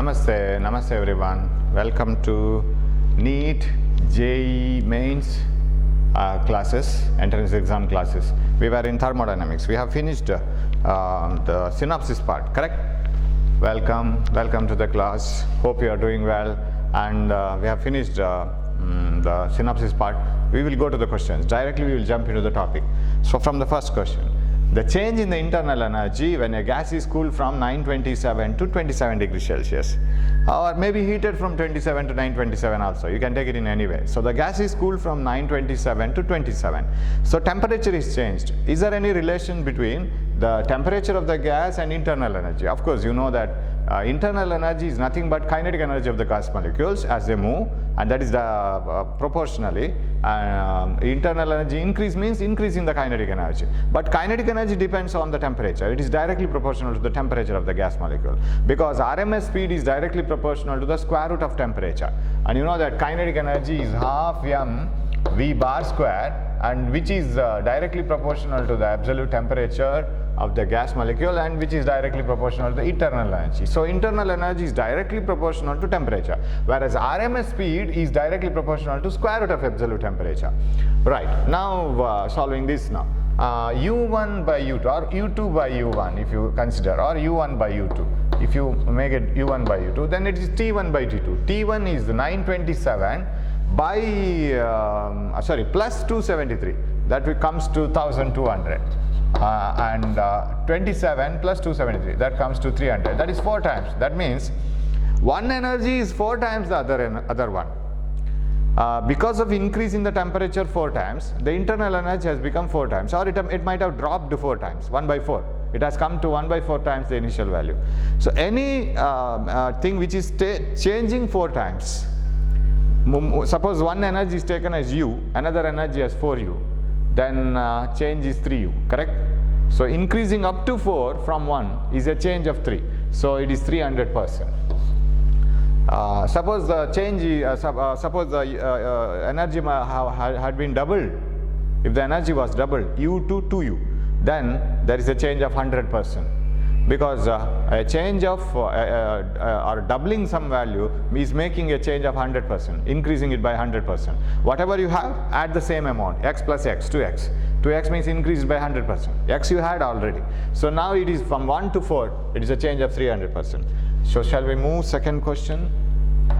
Namaste everyone. Welcome to NEET JEE Mains classes, entrance exam classes. We were in thermodynamics. We have finished the synopsis part, correct? Welcome to the class. Hope you are doing well. And we have finished the synopsis part. We will go to the questions. Directly we will jump into the topic. So from the first question. The change in the internal energy when a gas is cooled from 927 to 27 degrees Celsius, or maybe heated from 27 to 927 also. You can take it in any way. So the gas is cooled from 927 to 27. So temperature is changed. Is there any relation between the temperature of the gas and internal energy? Of course, you know that internal energy is nothing but kinetic energy of the gas molecules as they move, and that is proportionally. Internal energy increase means increase in the kinetic energy. But kinetic energy depends on the temperature. It is directly proportional to the temperature of the gas molecule, because RMS speed is directly proportional to the square root of temperature. And you know that kinetic energy is half m v bar square, and which is directly proportional to the absolute temperature of the gas molecule, and which is directly proportional to the internal energy. So internal energy is directly proportional to temperature, whereas RMS speed is directly proportional to square root of absolute temperature. Right, now solving this now. U1 by U2 or U2 by U1 if you consider, or U1 by U2. If you make it U1 by U2, then it is T1 by T2. T1 is 927 by plus 273, that comes to 1200, and 27 plus 273, that comes to 300. That is 4 times. That means one energy is 4 times the other one. Because of increase in the temperature 4 times, the internal energy has become 4 times, or it might have dropped to 4 times, 1 by 4. It has come to 1 by 4 times the initial value. So any thing which is changing 4 times, suppose one energy is taken as U, another energy as 4U, then change is 3U, correct? So increasing up to 4 from 1 is a change of 3. So it is 300%. Suppose the change, suppose the energy had been doubled. If the energy was doubled, U to 2U, then there is a change of 100%. Because a change of or doubling some value is making a change of 100%, increasing it by 100%. Whatever you have, add the same amount, x plus x, 2x. 2x means increased by 100%. X you had already. So now it is from 1 to 4, it is a change of 300%. So shall we move second question?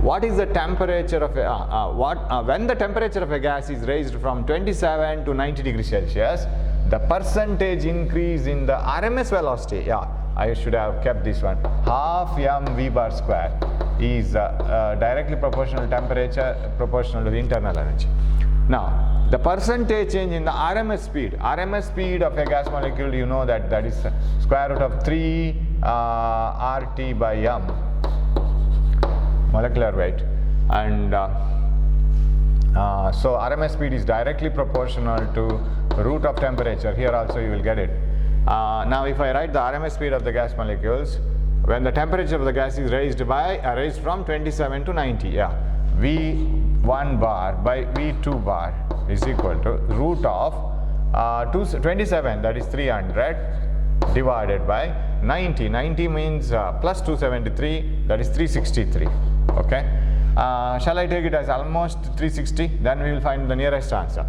What is the temperature of when the temperature of a gas is raised from 27 to 90 degrees Celsius, the percentage increase in the RMS velocity, I should have kept this one, half m v bar square is directly proportional to temperature, proportional to the internal energy. Now, the percentage change in the RMS speed of a gas molecule, you know that is square root of 3 RT by m, molecular weight. And so RMS speed is directly proportional to root of temperature. Here also you will get it. Now if I write the RMS speed of the gas molecules when the temperature of the gas is raised from 27 to 90, V1 bar by V2 bar is equal to root of 27, that is 300, divided by 90. 90 means plus 273, that is 363. Okay. Shall I take it as almost 360? Then we will find the nearest answer.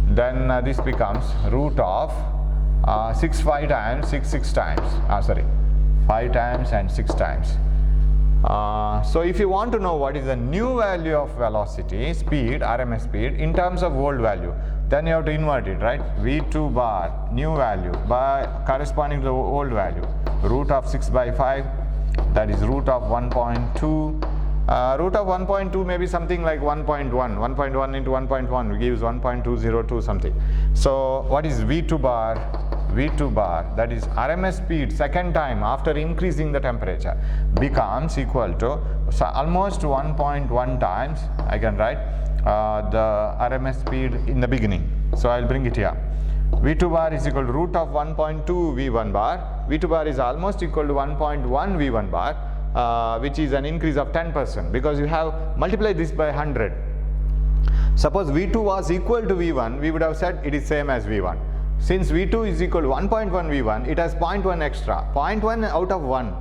Then this becomes root of 6 5 times, 6 6 times. 5 times and 6 times. So if you want to know what is the new value of velocity, speed, RMS speed, in terms of old value, then you have to invert it, right? V2 bar, new value, by corresponding to the old value. Root of 6 by 5, that is root of 1.2. Root of 1.2 may be something like 1.1. 1.1 into 1.1 gives 1.202 something. So what is V2 bar? V2 bar, that is RMS speed second time after increasing the temperature, becomes equal to almost 1.1 times, I can write the RMS speed in the beginning. So I will bring it here. V2 bar is equal to root of 1.2 V1 bar. V2 bar is almost equal to 1.1 V1 bar, which is an increase of 10%, because you have multiplied this by 100. Suppose V2 was equal to V1, we would have said it is same as V1. Since V2 is equal to 1.1 V1, it has 0.1 extra. 0.1 out of 1.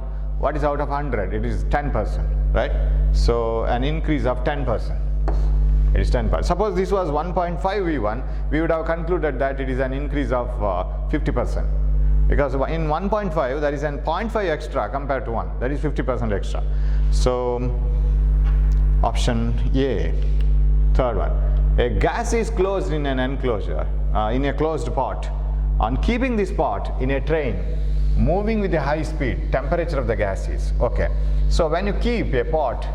What is out of 100? It is 10%, right? So an increase of 10%. It is 10%. Suppose this was 1.5 V1, we would have concluded that it is an increase of 50%. Because in 1.5 there is an 0.5 extra compared to 1, that is 50% extra. So option A, third one. A gas is closed in an enclosure, in a closed pot. On keeping this pot in a train, moving with a high speed, temperature of the gas is, okay. So when you keep a pot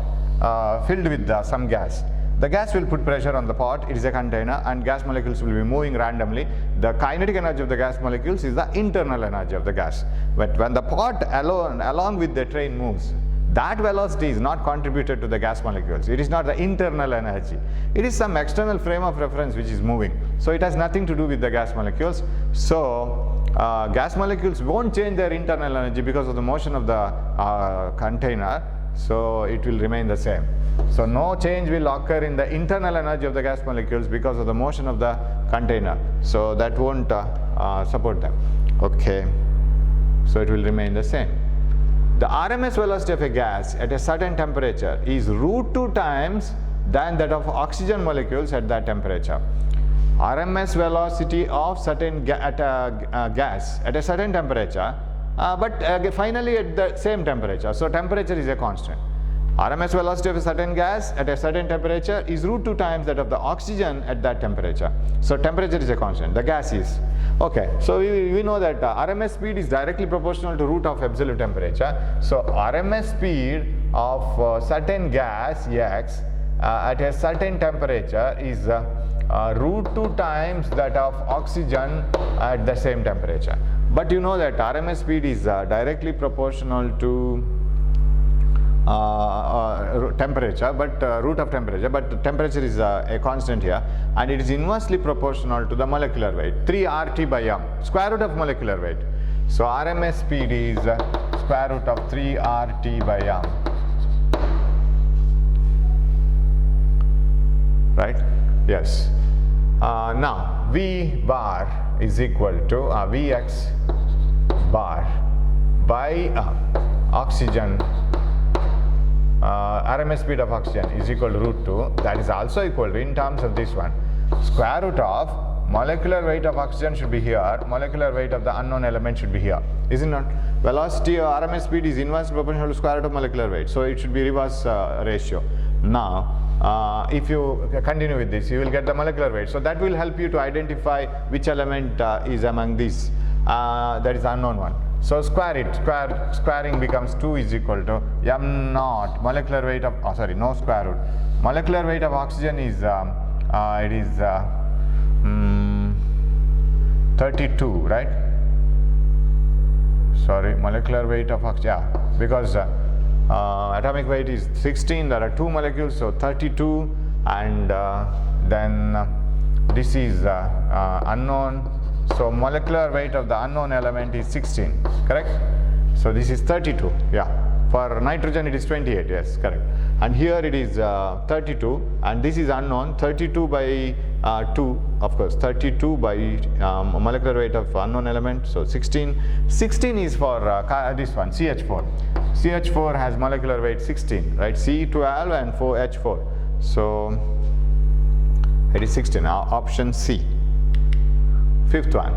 filled with some gas, the gas will put pressure on the pot, it is a container, and gas molecules will be moving randomly. The kinetic energy of the gas molecules is the internal energy of the gas. But when the pot along with the train moves, that velocity is not contributed to the gas molecules. It is not the internal energy. It is some external frame of reference which is moving. So it has nothing to do with the gas molecules. So gas molecules won't change their internal energy because of the motion of the container. So it will remain the same. So no change will occur in the internal energy of the gas molecules because of the motion of the container. So that won't support them. Okay. So it will remain the same. The RMS velocity of a gas at a certain temperature is √2 times than that of oxygen molecules at that temperature. RMS velocity of certain gas at a certain temperature, but finally at the same temperature. So temperature is a constant. RMS velocity of a certain gas at a certain temperature is √2 times that of the oxygen at that temperature. So temperature is a constant, the gas is. Okay, so we know that RMS speed is directly proportional to root of absolute temperature. So RMS speed of certain gas X at a certain temperature is √2 times that of oxygen at the same temperature. But you know that RMS speed is directly proportional to temperature, but root of temperature, but temperature is a constant here, and it is inversely proportional to the molecular weight, 3 RT by m, square root of molecular weight. So RMS speed is square root of 3 RT by m, right? Yes. Now V bar is equal to Vx bar by oxygen, RMS speed of oxygen is equal to √2. That is also equal to, in terms of this one, square root of molecular weight of oxygen should be here, molecular weight of the unknown element should be here, is it not? Velocity of RMS speed is inversely proportional to square root of molecular weight, so it should be reverse ratio. Now if you continue with this, you will get the molecular weight, so that will help you to identify which element is among these, that is the unknown one. So square it, squaring becomes 2 is equal to m naught, molecular weight of, no square root, molecular weight of oxygen is, it is 32, right? Sorry, molecular weight of oxygen, yeah, because atomic weight is 16, there are 2 molecules, so 32, and then this is unknown. So molecular weight of the unknown element is 16, correct? So this is 32, yeah. For nitrogen it is 28, yes, correct. And here it is 32, and this is unknown, 32 by 2, of course, 32 by molecular weight of unknown element, so 16. 16 is for this one, CH4. CH4 has molecular weight 16, right? C12 and 4H4. So it is 16, option C. Fifth one,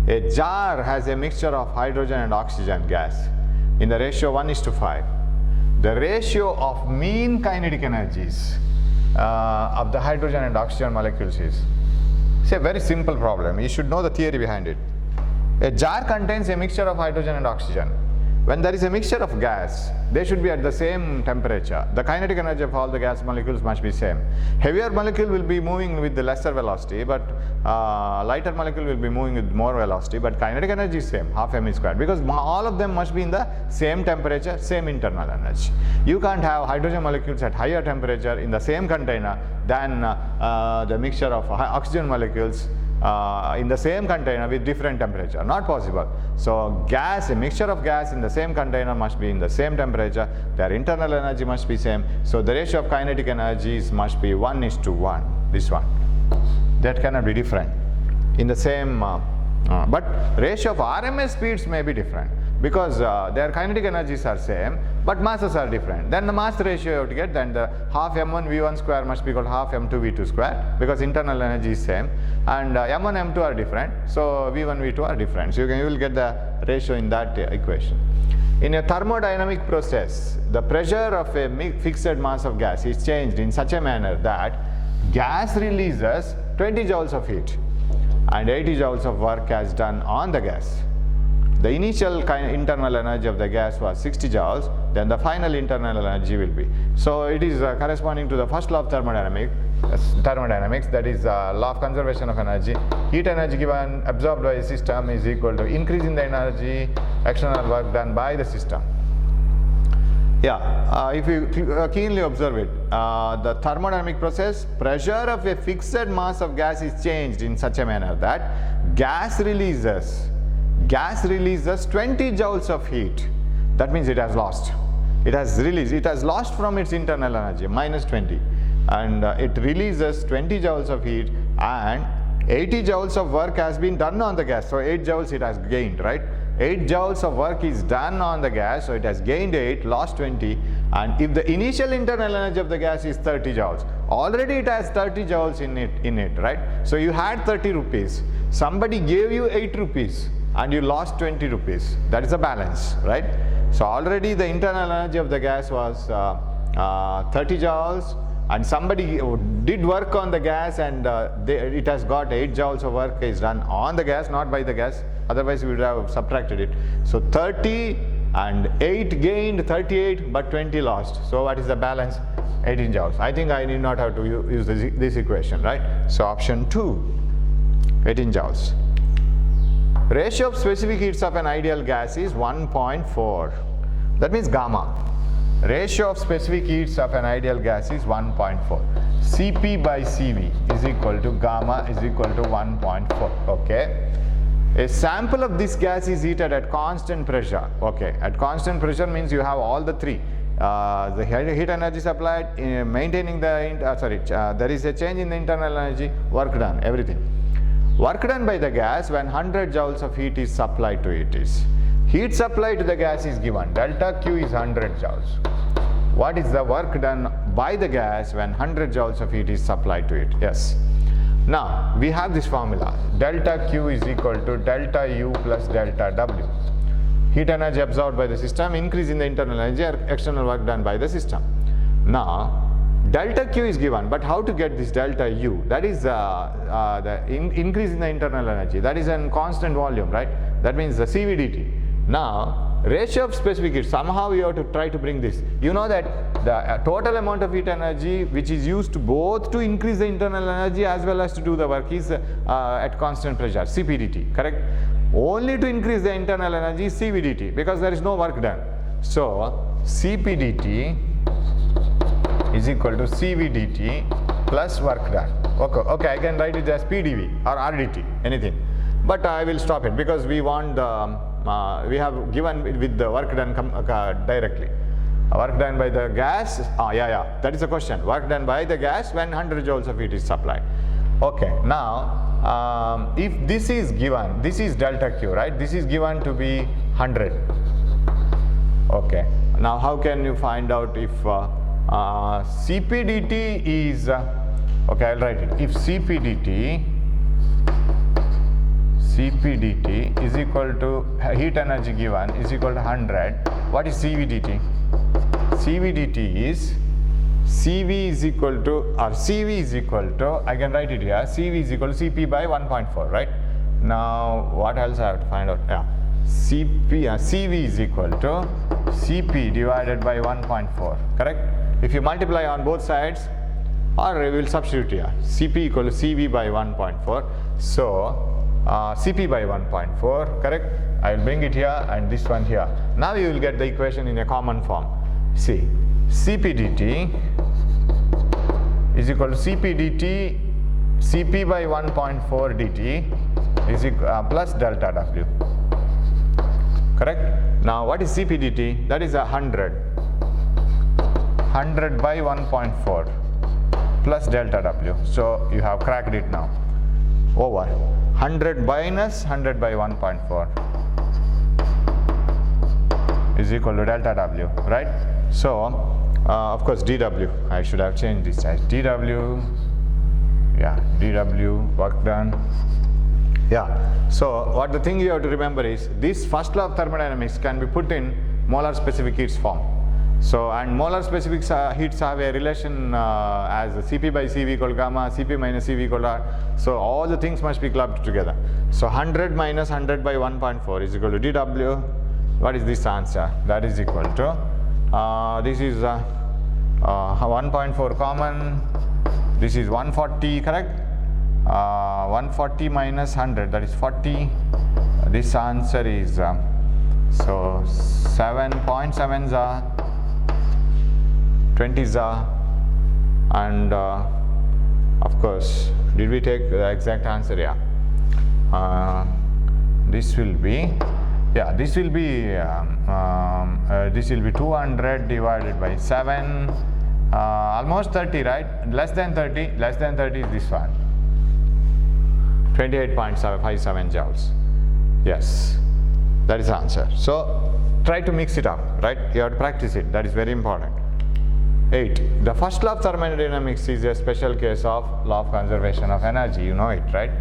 a jar has a mixture of hydrogen and oxygen gas in the ratio 1:5. The ratio of mean kinetic energies of the hydrogen and oxygen molecules is, it's a very simple problem. You should know the theory behind it. A jar contains a mixture of hydrogen and oxygen. When there is a mixture of gas, they should be at the same temperature. The kinetic energy of all the gas molecules must be same. Heavier molecule will be moving with the lesser velocity, but lighter molecule will be moving with more velocity, but kinetic energy is same, half m squared, because all of them must be in the same temperature, same internal energy. You can't have hydrogen molecules at higher temperature in the same container than the mixture of oxygen molecules in the same container with different temperature. Not possible. So gas, a mixture of gas in the same container must be in the same temperature, their internal energy must be same, so the ratio of kinetic energies must be 1:1, this one. That cannot be different in the same, but ratio of RMS speeds may be different. because their kinetic energies are same but masses are different. Then the mass ratio you have to get, then the half m1 v1 square must be equal to half m2 v2 square, because internal energy is same, and m1 m2 are different, so v1 v2 are different. So you will get the ratio in that equation. In a thermodynamic process, the pressure of a fixed mass of gas is changed in such a manner that gas releases 20 joules of heat and 80 joules of work has done on the gas. The initial internal energy of the gas was 60 joules, then the final internal energy will be. So it is corresponding to the first law of thermodynamics, that is law of conservation of energy. Heat energy given absorbed by a system is equal to increase in the energy, external work done by the system. Yeah, if you keenly observe it, the thermodynamic process, pressure of a fixed mass of gas is changed in such a manner that gas releases 20 joules of heat. That means it has lost. It has lost from its internal energy, minus 20. And it releases 20 joules of heat and 80 joules of work has been done on the gas. So 8 joules it has gained, right? 8 joules of work is done on the gas, so it has gained 8, lost 20. And if the initial internal energy of the gas is 30 joules, already it has 30 joules in it, right? So you had 30 rupees. Somebody gave you 8 rupees. And you lost 20 rupees. That is a balance, right? So already the internal energy of the gas was 30 joules, and somebody did work on the gas, and it has got 8 joules of work is done on the gas, not by the gas. Otherwise we would have subtracted it. So 30 and 8 gained, 38, but 20 lost. So what is the balance? 18 joules. I think I need not have to use this equation, right? So option 2, 18 joules. Ratio of specific heats of an ideal gas is 1.4. That means gamma. Ratio of specific heats of an ideal gas is 1.4. Cp by Cv is equal to gamma is equal to 1.4. Okay. A sample of this gas is heated at constant pressure. Okay. At constant pressure means you have all the three. The heat energy supplied, maintaining the there is a change in the internal energy, work done, everything. Work done by the gas when 100 joules of heat is supplied to it is. Heat supplied to the gas is given. Delta Q is 100 joules. What is the work done by the gas when 100 joules of heat is supplied to it? Yes. Now, we have this formula. Delta Q is equal to delta U plus delta W. Heat energy absorbed by the system, increase in the internal energy or external work done by the system. Now, delta Q is given, but how to get this delta U? That is the increase in the internal energy. That is a constant volume, right? That means the CVDT. Now, ratio of specific heat, somehow you have to try to bring this. You know that the total amount of heat energy which is used both to increase the internal energy as well as to do the work is at constant pressure, CPDT, correct? Only to increase the internal energy is CVDT, because there is no work done. So, CPDT is equal to CVDT plus work done. Okay, I can write it as PDV or RDT, anything. But I will stop it because we want we have given with the work done directly. Work done by the gas, that is the question. Work done by the gas when 100 joules of heat is supplied. Okay, now if this is given, this is delta Q, right? This is given to be 100. Okay, now how can you find out if CPDT is, okay, I'll write it. If CPDT is equal to heat energy given is equal to 100, what is CVDT? CVDT is CV is equal to, or CV is equal to, I can write it here, CV is equal to CP by 1.4, right? Now, what else I have to find out? Yeah, CV is equal to CP divided by 1.4, correct? If you multiply on both sides, or we will substitute here, CP equal to CV by 1.4. So, CP by 1.4, correct? I will bring it here and this one here. Now you will get the equation in a common form. See, CPDT is equal to CPDT, CP by 1.4 dt is equal, plus delta W. Correct? Now what is CPDT? That is 100 by 1.4 plus delta W. So you have cracked it now. Over 100 minus 100 by 1.4. is equal to delta W, right? So of course dW, I should have changed this as dW, yeah, dW, work done. Yeah, so what the thing you have to remember is this first law of thermodynamics can be put in molar specific heats form. So, and molar specific heats have a relation as Cp by Cv equal gamma, Cp minus Cv equal R. So, all the things must be clubbed together. So, 100 minus 100 by 1.4 is equal to dW. What is this answer? That is equal to, this is 1.4 common, this is 140, correct? 140 minus 100, that is 40. This answer is, so 7.7 are 20 are, and of course, did we take the exact answer? Yeah. This will be, yeah, this will be 200 divided by 7, almost 30, right? Less than 30 is this one. 28.57 joules. Yes, that is the answer. So try to mix it up, right? You have to practice it. That is very important. 8. The first law of thermodynamics is a special case of law of conservation of energy. You know it, right?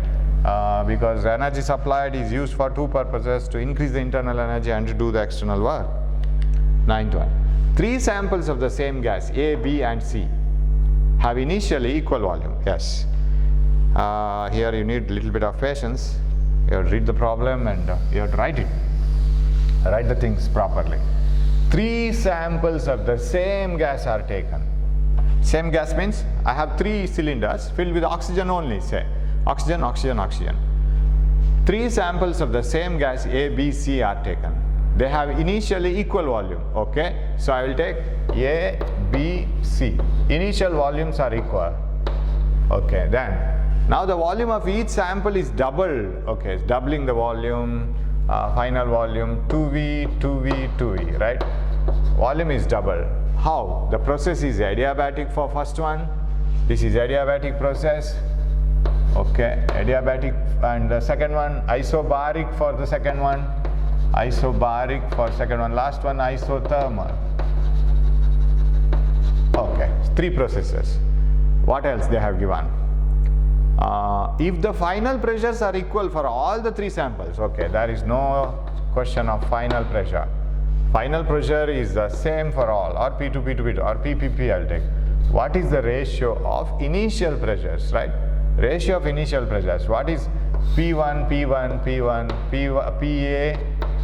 Because energy supplied is used for two purposes: to increase the internal energy and to do the external work. 9th one. 3 samples of the same gas, A, B and C, have initially equal volume. Yes. Here you need a little bit of patience. You have to read the problem and you have to write it. Write the things properly. 3 samples of the same gas are taken. Same gas means I have 3 cylinders filled with oxygen only, say. Oxygen, oxygen, oxygen. 3 samples of the same gas A, B, C are taken. They have initially equal volume, okay? So I will take A, B, C. Initial volumes are equal. Okay, then now the volume of each sample is doubled. Okay, it's doubling the volume, final volume 2V, 2V, 2V, right? Volume is double. How? The process is adiabatic for first one. This is adiabatic process. Okay, adiabatic, and the second one isobaric for the second one. Isobaric for second one. Last one isothermal. Okay, 3 processes. What else they have given? If the final pressures are equal for all the 3 samples, okay, there is no question of final pressure. Final pressure is the same for all, or P2, P2, P2, or PPP I'll take. What is the ratio of initial pressures, right? Ratio of initial pressures. What is P1, P1, P1, PA,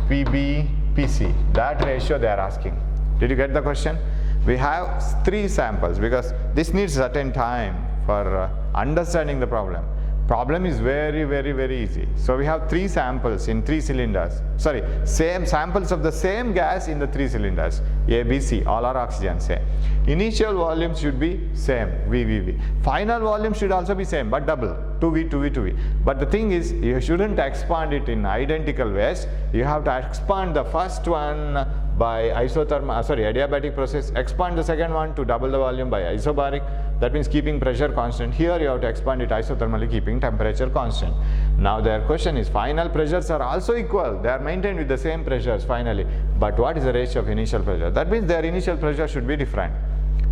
PB, PC? That ratio they are asking. Did you get the question? We have 3 samples because this needs certain time for understanding the problem. Problem is very, very, very easy. So we have 3 samples in 3 cylinders. Sorry, same samples of the same gas in the 3 cylinders. A, B, C, all are oxygen, say. Initial volume should be same, V, V, V. Final volume should also be same, but double, 2V, 2V, 2V. But the thing is, you shouldn't expand it in identical ways. You have to expand the first one by adiabatic process, expand the second one to double the volume by isobaric. That means keeping pressure constant. Here you have to expand it isothermally, keeping temperature constant. Now their question is, final pressures are also equal. They are maintained with the same pressures finally. But what is the ratio of initial pressure? That means their initial pressure should be different.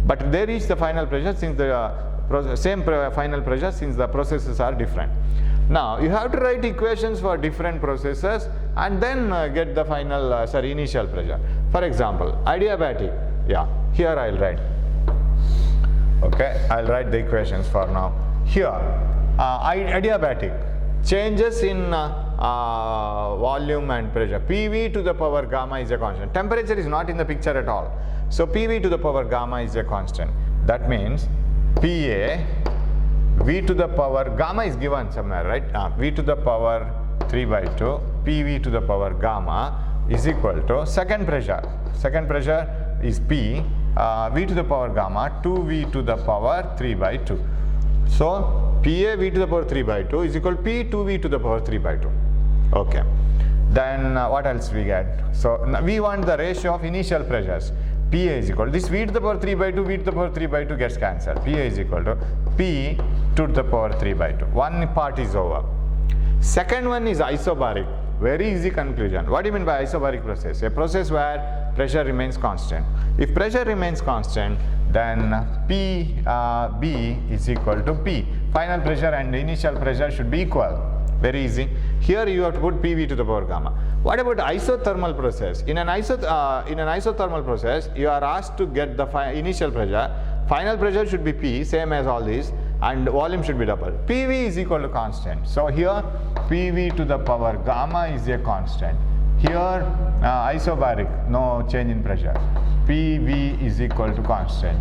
But they reach the final pressure since the final pressure since the processes are different. Now you have to write equations for different processes and then get the final initial pressure. For example, adiabatic. Yeah, here I'll write. Okay, I'll write the equations for now. Here, adiabatic, changes in volume and pressure. PV to the power gamma is a constant. Temperature is not in the picture at all. So PV to the power gamma is a constant. That means PA, V to the power, gamma is given somewhere, right? V to the power 3 by 2, PV to the power gamma is equal to second pressure. Second pressure is P, V to the power gamma 2V to the power 3 by 2. So PA V to the power 3 by 2 is equal to P 2V to the power 3 by 2. Okay. Then what else we get? So we want the ratio of initial pressures. PA is equal to this V to the power 3 by 2, V to the power 3 by 2 gets cancelled. PA is equal to P to the power 3 by 2. One part is over. Second one is isobaric. Very easy conclusion. What do you mean by isobaric process? A process where pressure remains constant. If pressure remains constant, then PB is equal to P. Final pressure and initial pressure should be equal. Very easy. Here you have to put PV to the power gamma. What about isothermal process? In an isothermal process, you are asked to get the initial pressure. Final pressure should be P, same as all these, and volume should be double. PV is equal to constant. So here PV to the power gamma is a constant. Here isobaric, no change in pressure. PV is equal to constant.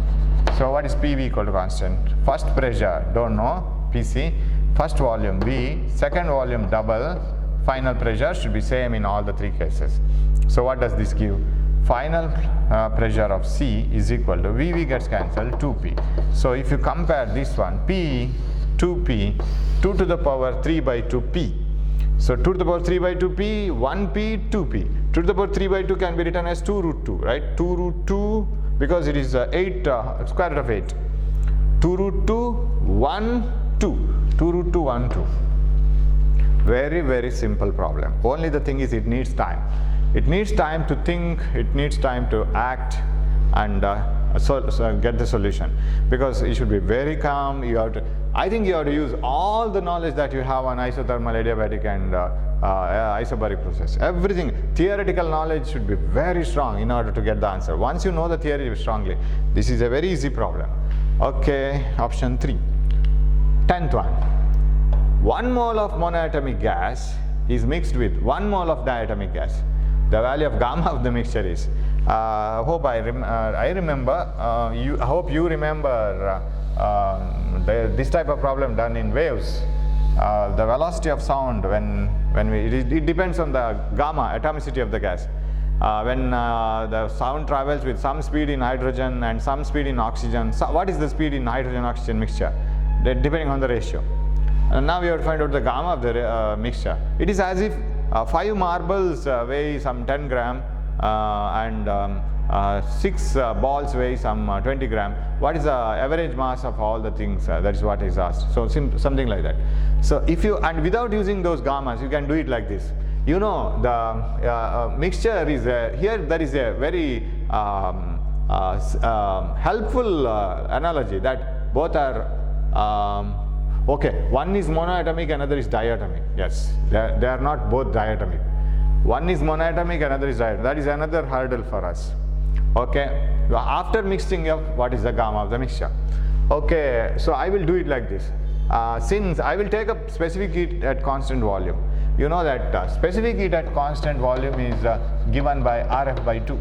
So what is PV equal to constant? First pressure, don't know, PC. First volume V, second volume double, final pressure should be same in all the three cases. So what does this give? Final pressure of C is equal to VV gets cancelled 2P. So if you compare this one, P, 2P, 2 to the power 3 by 2P. So 2 to the power 3 by 2P, 1P, 2P. 2 to the power 3 by 2 can be written as 2 root 2, right? 2 root 2 because it is 8, square root of 8. 2 root 2, 1, 2. 2 root 2, 1, 2. Very, very simple problem. Only the thing is it needs time. It needs time to think, it needs time to act and so get the solution. Because you should be very calm. You have to, I think you have to use all the knowledge that you have on isothermal, adiabatic and isobaric process. Everything, theoretical knowledge should be very strong in order to get the answer. Once you know the theory strongly, this is a very easy problem. Okay, option 3. 10th one. 1 mole of monoatomic gas is mixed with 1 mole of diatomic gas. The value of gamma of the mixture is. I hope you remember this type of problem done in waves. The velocity of sound it depends on the gamma atomicity of the gas. When the sound travels with some speed in hydrogen and some speed in oxygen. So what is the speed in hydrogen-oxygen mixture? Depending on the ratio. And now we have to find out the gamma of the mixture. It is as if 5 marbles weigh some 10 gram and 6 balls weigh some 20 gram. What is the average mass of all the things? That is what is asked. So something like that. So if you, and without using those gammas, you can do it like this. You know, the mixture is here. There is a very helpful analogy that both are okay, one is monoatomic, another is diatomic. Yes, they are not both diatomic. One is monoatomic, another is diatomic. That is another hurdle for us. Okay, after mixing up, what is the gamma of the mixture? Okay, so I will do it like this. Since I will take up specific heat at constant volume. You know that specific heat at constant volume is given by Rf by 2.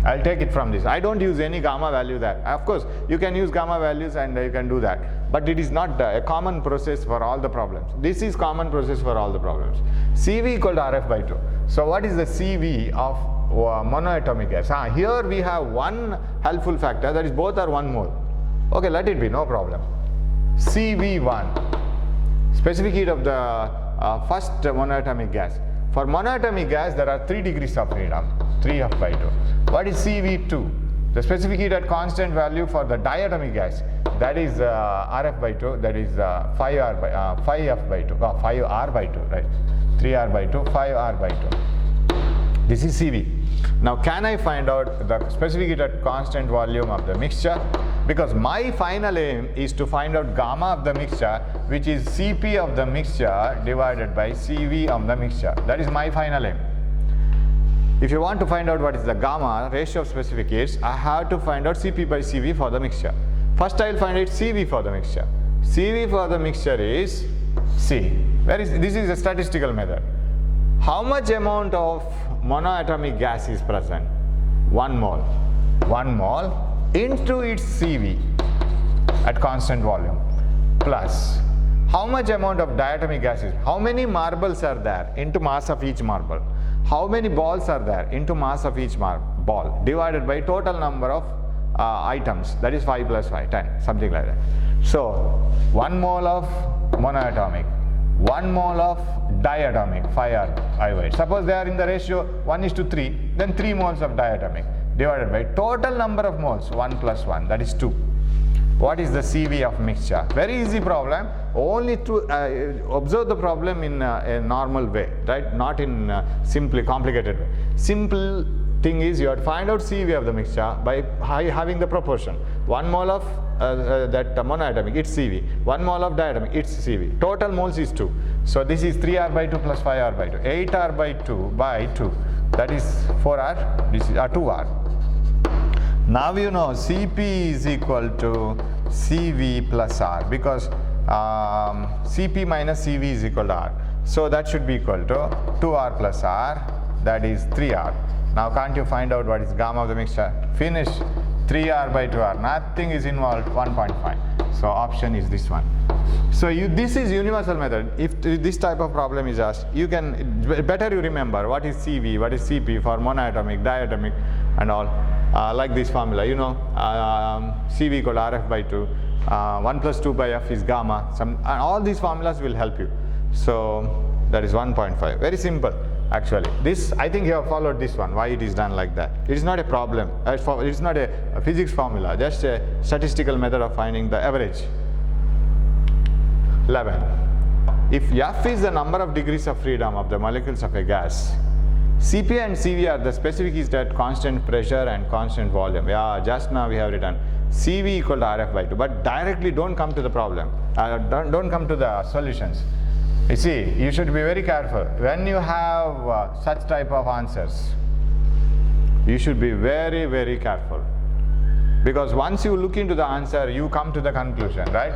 I'll take it from this. I don't use any gamma value there. Of course, you can use gamma values and you can do that. But it is not a common process for all the problems. This is common process for all the problems. Cv equal to Rf by 2. So what is the Cv of monoatomic gas? Here we have one helpful factor, that is both are 1 mole. Okay, let it be, no problem. Cv1, specific heat of the first monoatomic gas. For monoatomic gas, there are 3 degrees of freedom, 3f by 2. What is Cv2? The specific heat at constant value for the diatomic gas, that is Rf by 2, that is 5f by 2, 5r by 2, right? 3r by 2, 5r by 2. This is Cv. Now can I find out the specific heat at constant volume of the mixture? Because my final aim is to find out gamma of the mixture, which is Cp of the mixture divided by Cv of the mixture. That is my final aim. If you want to find out what is the gamma ratio of specific heats, I have to find out Cp by Cv for the mixture. First I will find out Cv for the mixture. Cv for the mixture is C. This is a statistical method. How much amount of monoatomic gas is present? 1 mole. 1 mole into its Cv at constant volume plus how much amount of diatomic gas is, how many marbles are there into mass of each marble, how many balls are there into mass of each ball divided by total number of items, that is 5 plus 5, 10, something like that. So 1 mole of monoatomic, 1 mole of diatomic, 5R iodide. Suppose they are in the ratio 1:3, then 3 moles of diatomic divided by total number of moles, 1 plus 1, that is 2. What is the Cv of mixture? Very easy problem, only to observe the problem in a normal way, right? Not in simply complicated way. Simple thing is you have to find out CV of the mixture by having the proportion. 1 mole of that monoatomic, it's CV. 1 mole of diatomic, it's CV. Total moles is 2. So this is 3R by 2 plus 5R by 2. 8R by 2 by 2. That is 4R. This is 2R. Now you know Cp is equal to Cv plus R, because Cp minus Cv is equal to R. So that should be equal to 2R plus R, that is 3R. Now can't you find out what is gamma of the mixture? Finish. 3R by 2R, nothing is involved, 1.5. So option is this one. So this is universal method. If this type of problem is asked, you can, better you remember what is CV, what is CP for monoatomic, diatomic and all, like this formula, you know, CV equal to RF by 2, 1 plus 2 by F is gamma, and all these formulas will help you. So that is 1.5, very simple. Actually, this, I think you have followed this one, why it is done like that. It is not a problem, it is not a physics formula, just a statistical method of finding the average. 11. If F is the number of degrees of freedom of the molecules of a gas, Cp and Cv are the specific is at constant pressure and constant volume. Yeah, just now we have written Cv equal to Rf by 2, but directly don't come to the problem, don't come to the solutions. You see, you should be very careful. When you have such type of answers, you should be very, very careful. Because once you look into the answer, you come to the conclusion, right?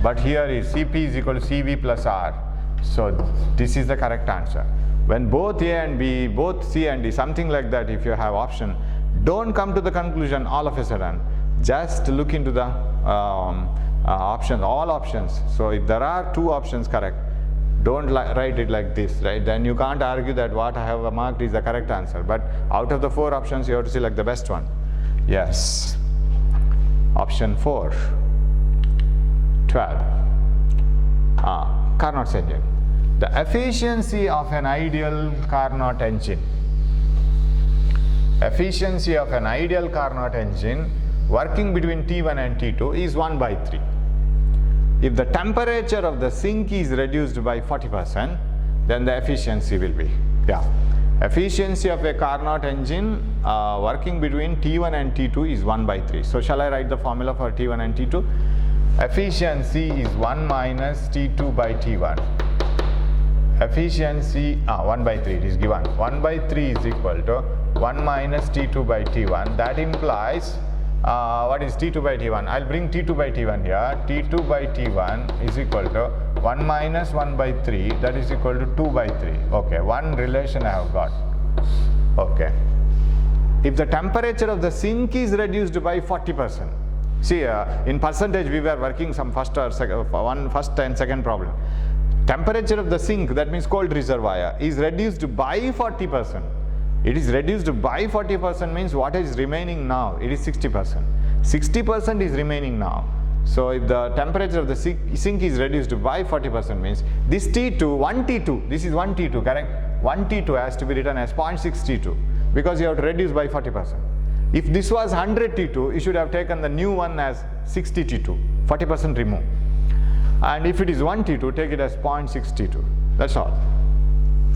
But here is Cp is equal to Cv plus R. So this is the correct answer. When both A and B, both C and D, something like that, if you have option, don't come to the conclusion all of a sudden. Just look into the options, all options. So if there are 2 options correct, don't write it like this, right? Then you can't argue that what I have marked is the correct answer. But out of the 4 options, you have to select the best one. Yes. Option 4. 12. Carnot's engine. The efficiency of an ideal Carnot engine. Efficiency of an ideal Carnot engine working between T1 and T2 is 1 by 3. If the temperature of the sink is reduced by 40%, then the efficiency will be, efficiency of a Carnot engine working between T1 and T2 is 1 by 3. So shall I write the formula for T1 and T2? Efficiency is 1 minus T2 by T1. Efficiency, 1 by 3 it is given. 1 by 3 is equal to 1 minus T2 by T1. That implies, what is T2 by T1? I'll bring T2 by T1 here. T2 by T1 is equal to 1 minus 1 by 3, that is equal to 2 by 3. Okay, one relation I have got. Okay. If the temperature of the sink is reduced by 40%, see, in percentage we were working some first and second problem. Temperature of the sink, that means cold reservoir, is reduced by 40%. It is reduced by 40% means what is remaining now? It is 60%. 60% is remaining now. So if the temperature of the sink is reduced by 40% means this T2, 1 T2, this is 1 T2, correct? 1 T2 has to be written as 0.6 T2 because you have to reduce by 40%. If this was 100 T2, you should have taken the new one as 60 T2, 40% remove. And if it is 1 T2, take it as 0.6 T2. That's all.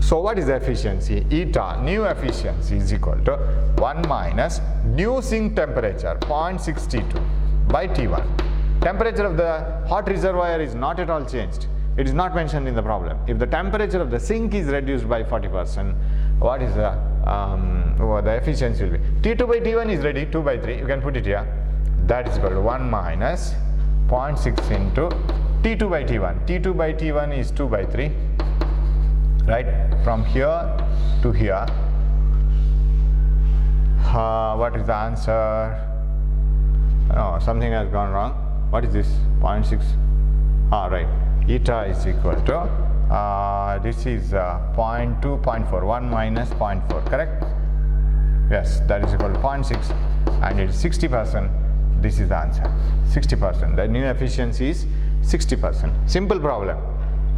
So what is the efficiency? Eta, new efficiency is equal to 1 minus new sink temperature, 0.6 T2 by T1. Temperature of the hot reservoir is not at all changed. It is not mentioned in the problem. If the temperature of the sink is reduced by 40%, what is the efficiency will be? T2 by T1 is ready, 2 by 3. You can put it here. That is equal to 1 minus 0.6 into T2 by T1. T2 by T1 is 2 by 3. Right? From here to here. What is the answer? No, something has gone wrong. What is this? 0.6. Right. Eta is equal to, this is 0.2, 0.4. 1 minus 0.4. Correct? Yes, that is equal to 0.6. And it is 60%. This is the answer. 60%. The new efficiency is 60%. Simple problem.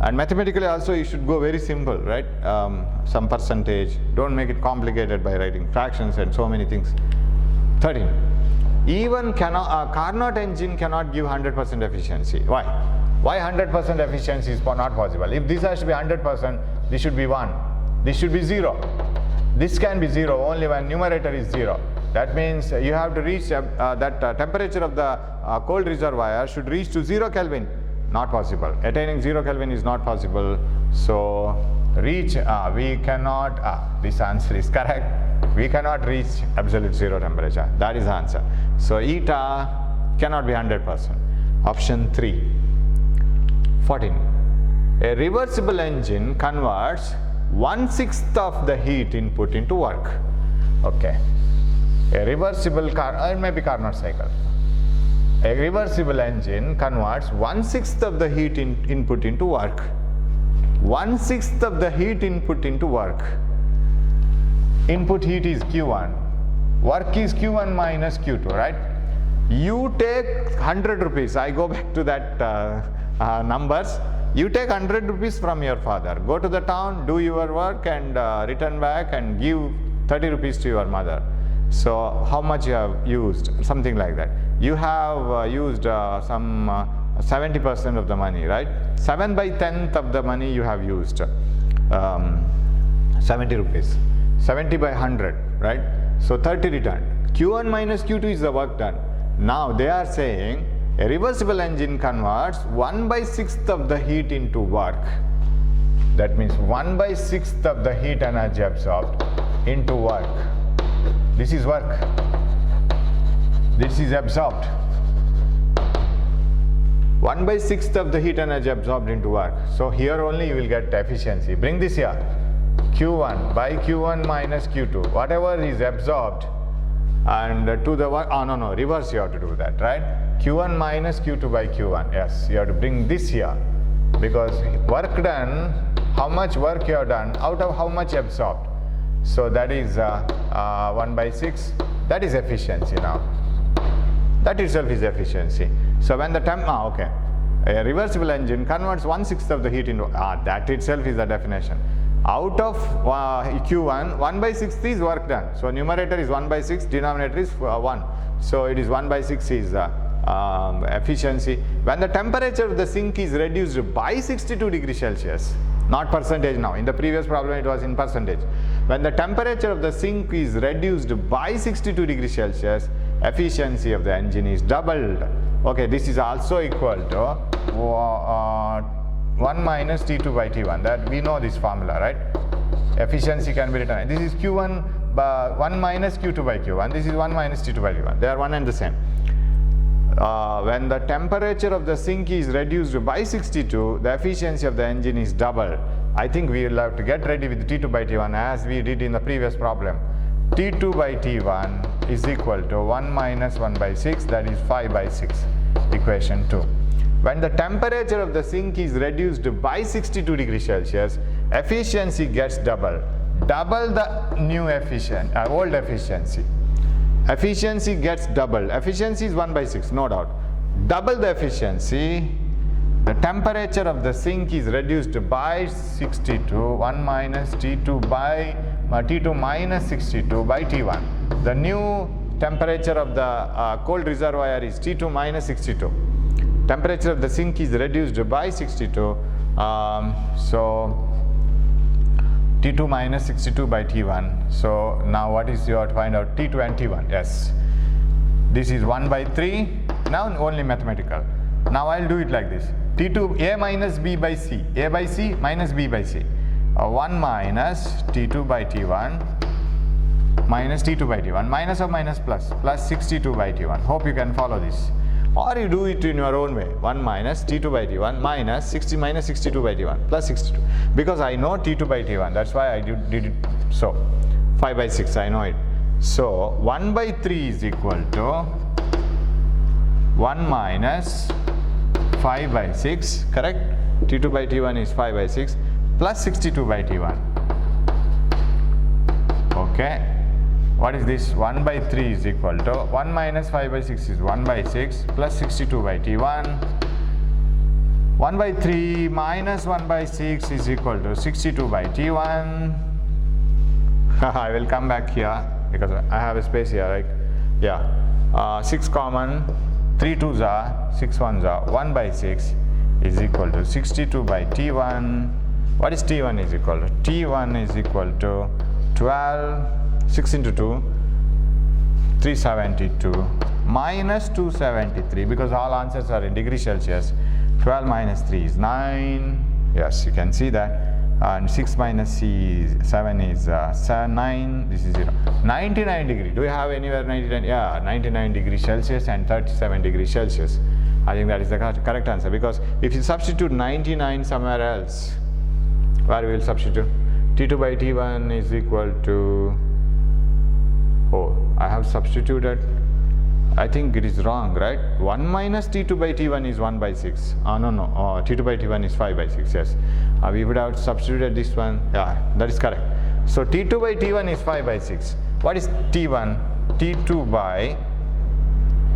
And mathematically also you should go very simple, right? Some percentage. Don't make it complicated by writing fractions and so many things. 13. Even Carnot engine cannot give 100% efficiency. Why? Why 100% efficiency is not possible? If this has to be 100%, this should be 1. This should be 0. This can be 0 only when numerator is 0. That means you have to reach that temperature of the cold reservoir should reach to 0 Kelvin. Not possible. Attaining 0 Kelvin is not possible. So reach, we cannot, this answer is correct. We cannot reach absolute 0 temperature. That is the answer. So eta cannot be 100%. Option 3. 14. A reversible engine converts 1/6 of the heat input into work. Okay. A reversible car, or maybe Carnot cycle. A reversible engine converts 1/6 of the heat input into work. 1/6 of the heat input into work. Input heat is Q1. Work is Q1 minus Q2, right? You take 100 rupees. I go back to that numbers. You take 100 rupees from your father. Go to the town, do your work and return back and give 30 rupees to your mother. So how much you have used? Something like that. You have used some 70% of the money, right? 7/10 of the money you have used. 70 rupees. 70 by 100, right? So 30 returned. Q1 minus Q2 is the work done. Now they are saying a reversible engine converts 1/6 of the heat into work. That means 1/6 of the heat energy absorbed into work. This is work. This is absorbed. 1/6 of the heat energy absorbed into work. So here only you will get efficiency. Bring this here. Q1 by Q1 minus Q2. Whatever is absorbed and to the work, no, reverse you have to do that, right? Q1 minus Q2 by Q1. Yes, you have to bring this here. Because work done, how much work you have done, out of how much absorbed. So that is 1/6. That is efficiency now. That itself is efficiency. So when the okay. A reversible engine converts 1/6 of the heat into, that itself is the definition. Out of Q1, 1/6 is work done. So numerator is 1/6, denominator is 1. So it is 1/6 is efficiency. When the temperature of the sink is reduced by 62 degrees Celsius, not percentage now. In the previous problem it was in percentage. When the temperature of the sink is reduced by 62 degrees Celsius, efficiency of the engine is doubled. Okay, this is also equal to 1 minus T2 by T1. That we know this formula, right? Efficiency can be written. This is Q1 by 1 minus Q2 by Q1. This is 1 minus T2 by T1. They are one and the same. When the temperature of the sink is reduced by 62, the efficiency of the engine is doubled. I think we will have to get ready with T2 by T1 as we did in the previous problem. T2 by T1 is equal to 1 minus 1/6, that is 5/6, equation 2. When the temperature of the sink is reduced by 62 degrees Celsius, efficiency gets double. Double the new old efficiency. Efficiency gets doubled. Efficiency is 1/6, no doubt. Double the efficiency. The temperature of the sink is reduced by 62. 1 minus T2 by T2 minus 62 by T1. The new temperature of the cold reservoir is T2 minus 62. Temperature of the sink is reduced by 62. So T2 minus 62 by T1. So now what is you have to find out? T2 and T1. Yes. This is 1/3. Now only mathematical. Now I'll do it like this. T2 A minus B by C. A by C minus B by C. 1 minus T2 by T1 minus T2 by T1. Minus or minus plus. Plus 62 by T1. Hope you can follow this. Or you do it in your own way. 1 minus T2 by T1 minus 60 minus 62 by T1 plus 62. Because I know T2 by T1. That's why I did it so. 5/6. I know it. So 1/3 is equal to 1 minus 5/6. Correct? T2 by T1 is 5/6 plus 62 by T1. Okay. What is this? 1/3 is equal to 1 minus 5/6 is 1/6 plus 62 by T1. 1/3 minus 1/6 is equal to 62 by T1. I will come back here because I have a space here, right? Yeah. 6 common, 3 2s are, 6 1s are, 1/6 is equal to 62 by T1. What is T1 is equal to? T1 is equal to 12, 6 into 2, 372 minus 273, because all answers are in degree Celsius. 12 minus 3 is 9. Yes, you can see that. And 6 minus 7 is 9. This is 0. 99 degree. Do you have anywhere 99? Yeah, 99 degrees Celsius and 37 degrees Celsius. I think that is the correct answer, because if you substitute 99 somewhere else, where we will substitute? T2 by T1 is equal to, oh, I have substituted, I think it is wrong, right? 1 minus T2 by T1 is 1 by 6. No, T2 by T1 is 5 by 6, yes. We would have substituted this one. Yeah, that is correct. So T2 by T1 is 5 by 6. What is T1? T2 by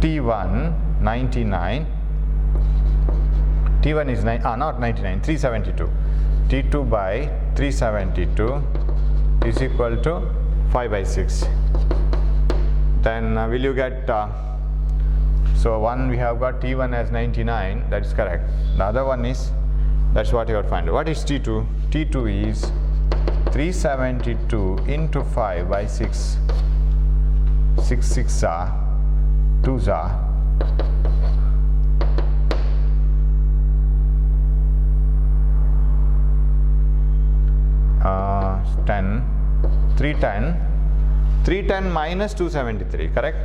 T1, 99. T1 is not 99, 372. T2 by 372 is equal to 5 by 6. Then will you get, so one we have got T1 as 99, that is correct. The other one is, that's what you have to find. What is T2? T2 is 372 into 5 by 6. 6 6 are, 2s are. 10, 310 minus 273, correct?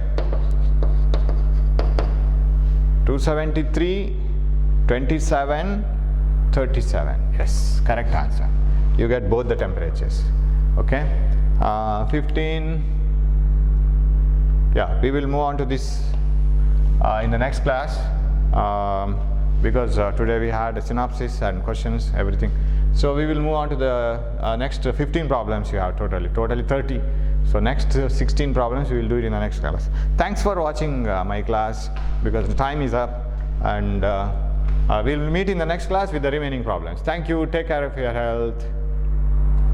273, 27, 37. Yes, correct answer. You get both the temperatures. Okay. 15. Yeah, we will move on to this in the next class, because today we had a synopsis and questions, everything. So we will move on to the next 15 problems you have totally 30. So next 16 problems we will do it in the next class. Thanks for watching my class, because the time is up, and we will meet in the next class with the remaining problems. Thank you. Take care of your health.